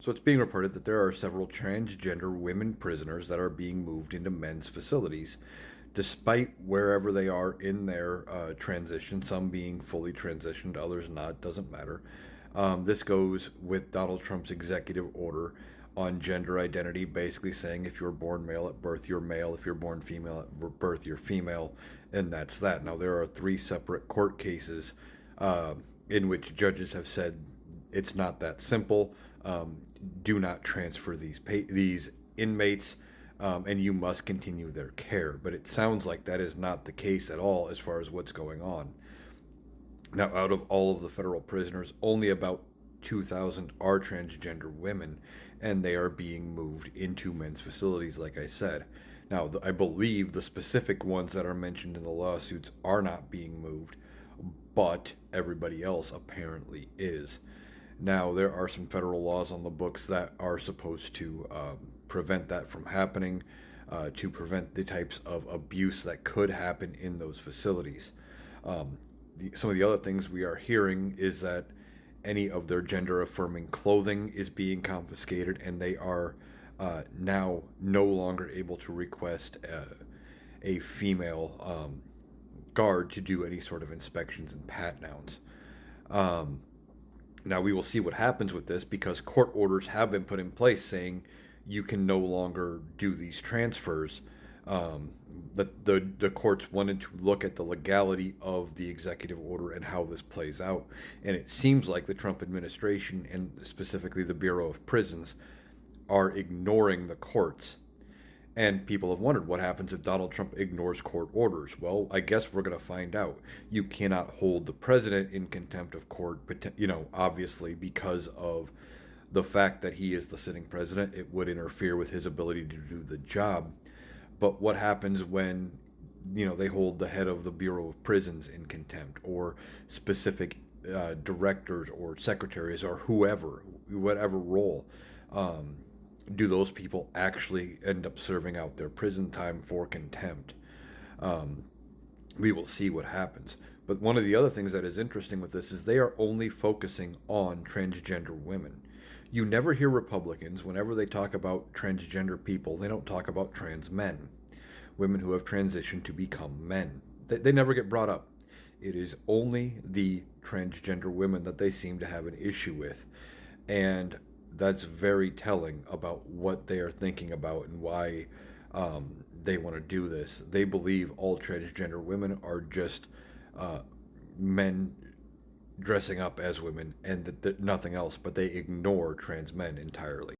So it's being reported that there are several transgender women prisoners that are being moved into men's facilities, despite wherever they are in their transition, some being fully transitioned, others not, doesn't matter. This goes with Donald Trump's executive order on gender identity, basically saying if you're born male at birth, you're male. If you're born female at birth, you're female. And that's that. Now, there are three separate court cases in which judges have said it's not that simple. Do not transfer these inmates, and you must continue their care. But it sounds like that is not the case at all as far as what's going on. Now, out of all of the federal prisoners, only about 2,000 are transgender women, and they are being moved into men's facilities, like I said. Now, I believe the specific ones that are mentioned in the lawsuits are not being moved, but everybody else apparently is. Now, there are some federal laws on the books that are supposed to prevent that from happening, to prevent the types of abuse that could happen in those facilities. Some of the other things we are hearing is that any of their gender affirming clothing is being confiscated, and they are now no longer able to request a female guard to do any sort of inspections and pat downs. Now, we will see what happens with this because court orders have been put in place saying you can no longer do these transfers. The courts wanted to look at the legality of the executive order and how this plays out. And it seems like the Trump administration, and specifically the Bureau of Prisons, are ignoring the courts. And people have wondered what happens if Donald Trump ignores court orders. Well, I guess we're going to find out. You cannot hold the president in contempt of court, obviously, because of the fact that he is the sitting president. It would interfere with his ability to do the job. But what happens when, they hold the head of the Bureau of Prisons in contempt, or specific directors or secretaries or whatever role? Do those people actually end up serving out their prison time for contempt? We will see what happens. But one of the other things that is interesting with this is they are only focusing on transgender women. You never hear Republicans, whenever they talk about transgender people, they don't talk about trans men, women who have transitioned to become men. They never get brought up. It is only the transgender women that they seem to have an issue with. And that's very telling about what they are thinking about and why they want to do this. They believe all transgender women are just men dressing up as women and that nothing else, but they ignore trans men entirely.